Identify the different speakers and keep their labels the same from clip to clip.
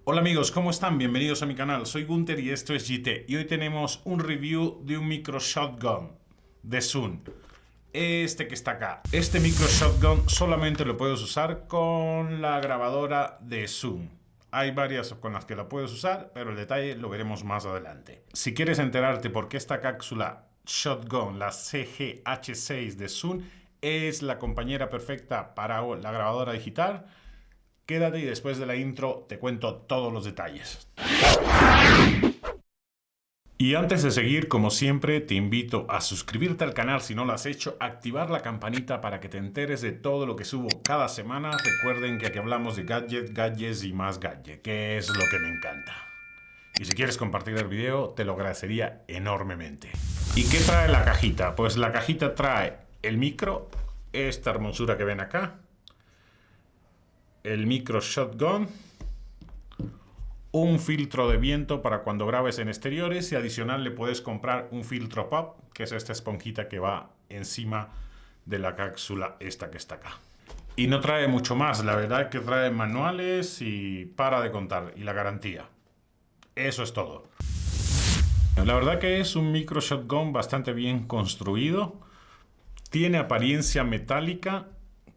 Speaker 1: Hola amigos, ¿cómo están? Bienvenidos a mi canal. Soy Gunter y esto es GT. Y hoy tenemos un review de un micro shotgun de Zoom. Este que está acá. Este micro shotgun solamente lo puedes usar con la grabadora de Zoom. Hay varias con las que la puedes usar, pero el detalle lo veremos más adelante. Si quieres enterarte por qué esta cápsula shotgun, la CGH6 de Zoom, es la compañera perfecta para la grabadora digital, quédate y después de la intro te cuento todos los detalles. Y antes de seguir, como siempre, te invito a suscribirte al canal si no lo has hecho, activar la campanita para que te enteres de todo lo que subo cada semana. Recuerden que aquí hablamos de gadgets y más gadgets, que es lo que me encanta. Y si quieres compartir el video, te lo agradecería enormemente. ¿Y qué trae la cajita? Pues la cajita trae el micro, esta hermosura que ven acá, el micro shotgun, un filtro de viento para cuando grabes en exteriores y adicional le puedes comprar un filtro pop, que es esta esponjita que va encima de la cápsula esta que está acá. Y no trae mucho más, la verdad es que trae manuales y para de contar, y la garantía. Eso es todo. La verdad que es un micro shotgun bastante bien construido. Tiene apariencia metálica,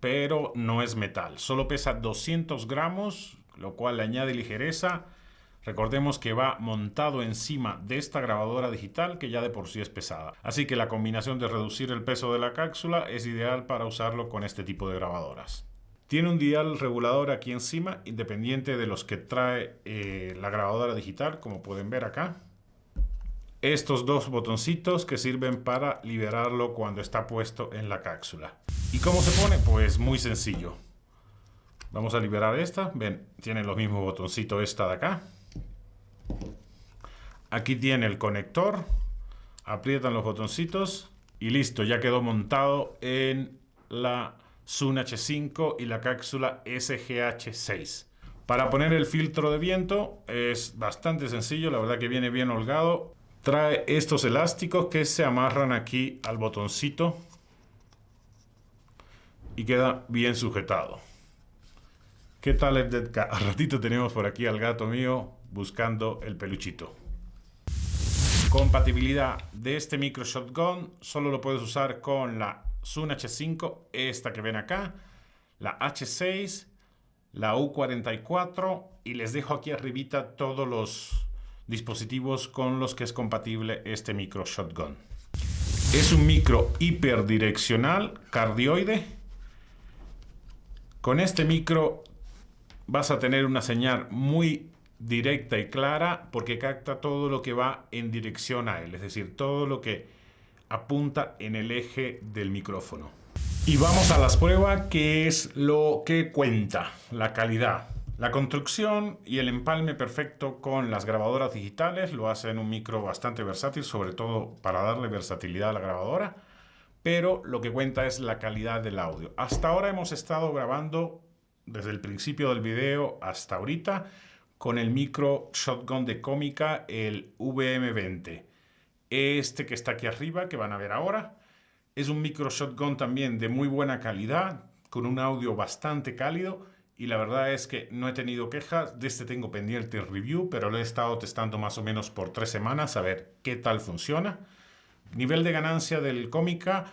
Speaker 1: pero no es metal. Solo pesa 200 gramos, lo cual le añade ligereza. Recordemos que va montado encima de esta grabadora digital que ya de por sí es pesada. Así que la combinación de reducir el peso de la cápsula es ideal para usarlo con este tipo de grabadoras. Tiene un dial regulador aquí encima, independiente de los que trae la grabadora digital, como pueden ver acá. Estos dos botoncitos que sirven para liberarlo cuando está puesto en la cápsula. ¿Y cómo se pone? Pues muy sencillo. Vamos a liberar esta. Ven, tiene los mismos botoncitos esta de acá. Aquí tiene el conector. Aprietan los botoncitos y listo, ya quedó montado en la Zoom H5 y la cápsula SGH6. Para poner el filtro de viento es bastante sencillo, la verdad que viene bien holgado. Trae estos elásticos que se amarran aquí al botoncito y queda bien sujetado. ¿Qué tal el Dead Cat? Al ratito tenemos por aquí al gato mío buscando el peluchito. Compatibilidad de este micro shotgun solo lo puedes usar con la Zoom H5, esta que ven acá, la H6, la U44 y les dejo aquí arribita todos los dispositivos con los que es compatible este micro shotgun. Es un micro hiperdireccional cardioide. Con este micro vas a tener una señal muy directa y clara porque capta todo lo que va en dirección a él, es decir, todo lo que apunta en el eje del micrófono. Y vamos a las pruebas, que es lo que cuenta, la calidad. La construcción y el empalme perfecto con las grabadoras digitales lo hacen un micro bastante versátil, sobre todo para darle versatilidad a la grabadora, pero lo que cuenta es la calidad del audio. Hasta ahora hemos estado grabando desde el principio del video hasta ahorita con el micro shotgun de Cómica, el VM20. Este que está aquí arriba, que van a ver ahora, es un micro shotgun también de muy buena calidad, con un audio bastante cálido, y la verdad es que no he tenido quejas. De este tengo pendiente el review, pero lo he estado testando más o menos por 3 semanas a ver qué tal funciona. Nivel de ganancia del Cómica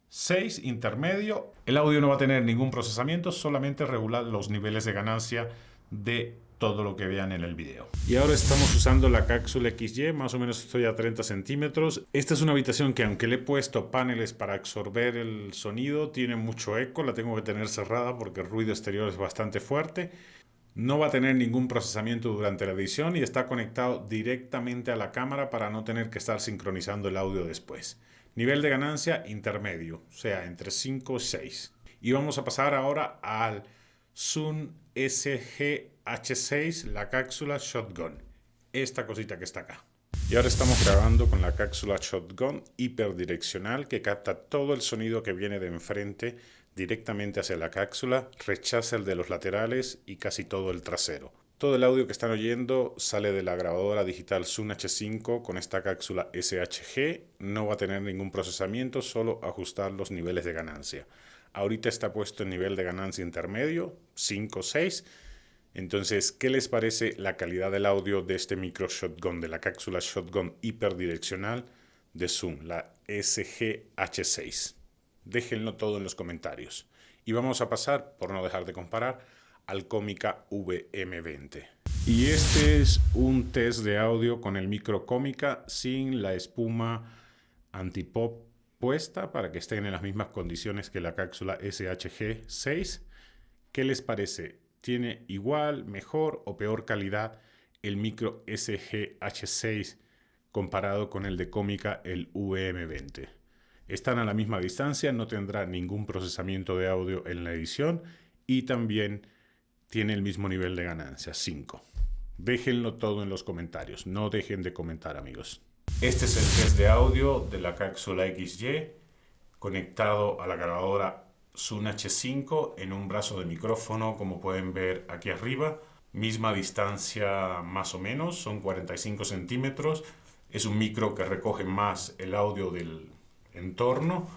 Speaker 1: 6, intermedio. El audio no va a tener ningún procesamiento, solamente regular los niveles de ganancia de todo lo que vean en el video. Y ahora estamos usando la cápsula XY, más o menos estoy a 30 centímetros. Esta es una habitación que, aunque le he puesto paneles para absorber el sonido, tiene mucho eco, la tengo que tener cerrada porque el ruido exterior es bastante fuerte. No va a tener ningún procesamiento durante la edición y está conectado directamente a la cámara para no tener que estar sincronizando el audio después. Nivel de ganancia intermedio, o sea, entre 5 y 6. Y vamos a pasar ahora al Zoom SGH6, la cápsula shotgun. Esta cosita que está acá. Y ahora estamos grabando con la cápsula shotgun hiperdireccional que capta todo el sonido que viene de enfrente directamente hacia la cápsula, rechaza el de los laterales y casi todo el trasero. Todo el audio que están oyendo sale de la grabadora digital Zoom H5 con esta cápsula SHG. No va a tener ningún procesamiento, solo ajustar los niveles de ganancia. Ahorita está puesto en nivel de ganancia intermedio, 5 o 6. Entonces, ¿qué les parece la calidad del audio de este micro shotgun, de la cápsula shotgun hiperdireccional de Zoom, la SG-H6? Déjenlo todo en los comentarios. Y vamos a pasar, por no dejar de comparar, al Comica VM20. Y este es un test de audio con el micro Comica sin la espuma antipop puesta para que estén en las mismas condiciones que la cápsula SHG6. ¿Qué les parece? ¿Tiene igual, mejor o peor calidad el micro SG-H6 comparado con el de Comica, el VM20? Están a la misma distancia, no tendrá ningún procesamiento de audio en la edición y también tiene el mismo nivel de ganancia, 5. Déjenlo todo en los comentarios, no dejen de comentar, amigos. Este es el test de audio de la cápsula XY conectado a la grabadora Zoom H5 en un brazo de micrófono, como pueden ver aquí arriba. Misma distancia más o menos, son 45 centímetros. Es un micro que recoge más el audio del entorno,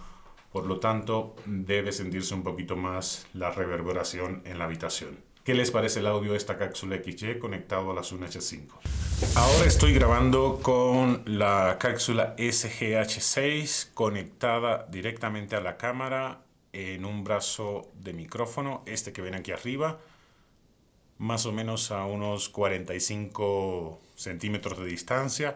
Speaker 1: por lo tanto debe sentirse un poquito más la reverberación en la habitación. ¿Qué les parece el audio de esta cápsula XY conectado a la Zoom H5? Ahora estoy grabando con la cápsula SG-H6 conectada directamente a la cámara en un brazo de micrófono, este que ven aquí arriba, más o menos a unos 45 centímetros de distancia.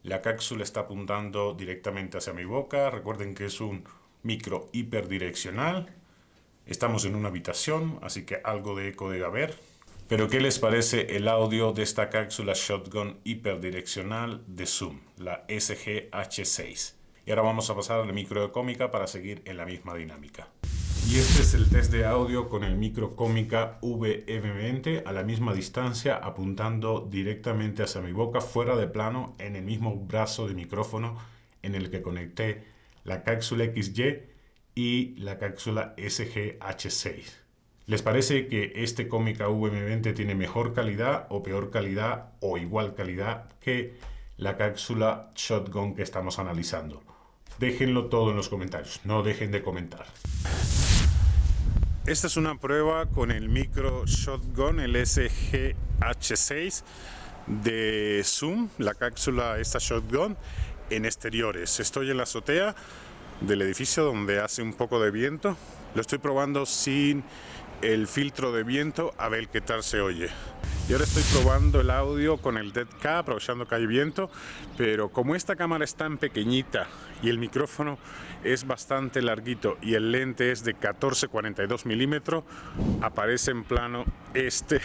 Speaker 1: La cápsula está apuntando directamente hacia mi boca. Recuerden que es un micro hiperdireccional. Estamos en una habitación, así que algo de eco debe haber. Pero ¿qué les parece el audio de esta cápsula shotgun hiperdireccional de Zoom, la SG-H6? Y ahora vamos a pasar al micro de Comica para seguir en la misma dinámica. Y este es el test de audio con el micro Comica VM20 a la misma distancia, apuntando directamente hacia mi boca, fuera de plano, en el mismo brazo de micrófono en el que conecté la cápsula XY y la cápsula SG-H6. ¿Les parece que este Comica VM20 tiene mejor calidad o peor calidad o igual calidad que la cápsula shotgun que estamos analizando? Déjenlo todo en los comentarios, no dejen de comentar. Esta es una prueba con el micro shotgun, el SG-H6 de Zoom, la cápsula esta shotgun en exteriores. Estoy en la azotea del edificio donde hace un poco de viento. Lo estoy probando sin el filtro de viento a ver qué tal se oye. Y ahora estoy probando el audio con el Dead Cat, aprovechando que hay viento, pero como esta cámara es tan pequeñita y el micrófono es bastante larguito y el lente es de 14-42 milímetros, aparece en plano este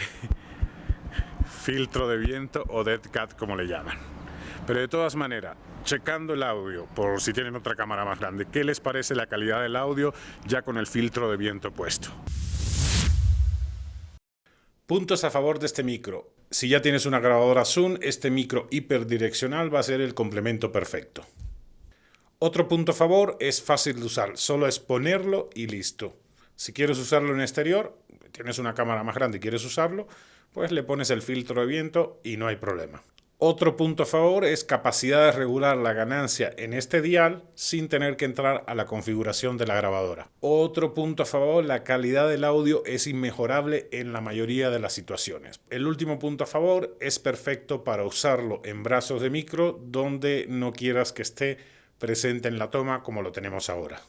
Speaker 1: filtro de viento o Dead Cat, como le llaman. Pero de todas maneras, checando el audio, por si tienen otra cámara más grande, ¿qué les parece la calidad del audio ya con el filtro de viento puesto? Puntos a favor de este micro. Si ya tienes una grabadora Zoom, este micro hiperdireccional va a ser el complemento perfecto. Otro punto a favor, es fácil de usar, solo es ponerlo y listo. Si quieres usarlo en exterior, tienes una cámara más grande y quieres usarlo, pues le pones el filtro de viento y no hay problema. Otro punto a favor es capacidad de regular la ganancia en este dial sin tener que entrar a la configuración de la grabadora. Otro punto a favor, la calidad del audio es inmejorable en la mayoría de las situaciones. El último punto a favor, es perfecto para usarlo en brazos de micro donde no quieras que esté presente en la toma como lo tenemos ahora.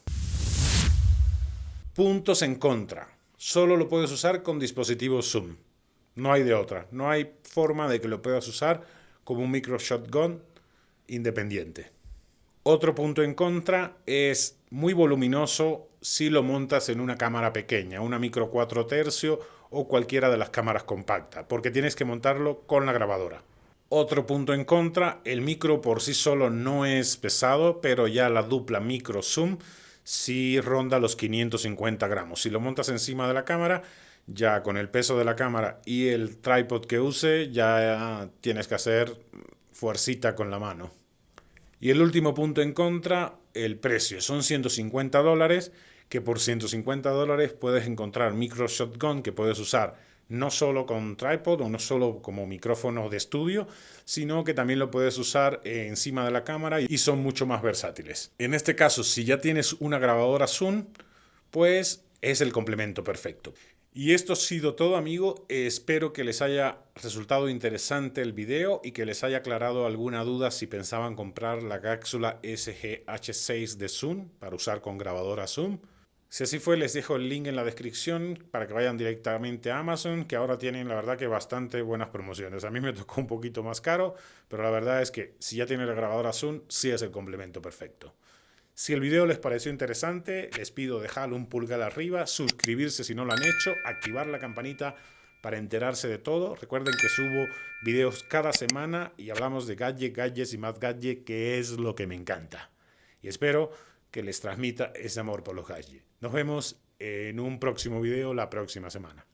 Speaker 1: Puntos en contra. Solo lo puedes usar con dispositivos Zoom. No hay de otra. No hay forma de que lo puedas usar como un micro shotgun independiente. Otro punto en contra, es muy voluminoso si lo montas en una cámara pequeña, una micro 4 tercios o cualquiera de las cámaras compactas, porque tienes que montarlo con la grabadora. Otro punto en contra, el micro por sí solo no es pesado, pero ya la dupla micro Zoom sí ronda los 550 gramos. Si lo montas encima de la cámara, ya con el peso de la cámara y el tripod que use, ya tienes que hacer fuercita con la mano. Y el último punto en contra, el precio. Son $150, que por $150 puedes encontrar micro shotgun que puedes usar no solo con tripod o no solo como micrófono de estudio, sino que también lo puedes usar encima de la cámara y son mucho más versátiles. En este caso, si ya tienes una grabadora Zoom, pues es el complemento perfecto. Y esto ha sido todo, amigo. Espero que les haya resultado interesante el video y que les haya aclarado alguna duda si pensaban comprar la cápsula SG-H6 de Zoom para usar con grabadora Zoom. Si así fue, les dejo el link en la descripción para que vayan directamente a Amazon, que ahora tienen la verdad que bastante buenas promociones. A mí me tocó un poquito más caro, pero la verdad es que si ya tienen la grabadora Zoom, sí es el complemento perfecto. Si el video les pareció interesante, les pido dejarle un pulgar arriba, suscribirse si no lo han hecho, activar la campanita para enterarse de todo. Recuerden que subo videos cada semana y hablamos de gadgets y más gadgets, que es lo que me encanta. Y espero que les transmita ese amor por los gadgets. Nos vemos en un próximo video la próxima semana.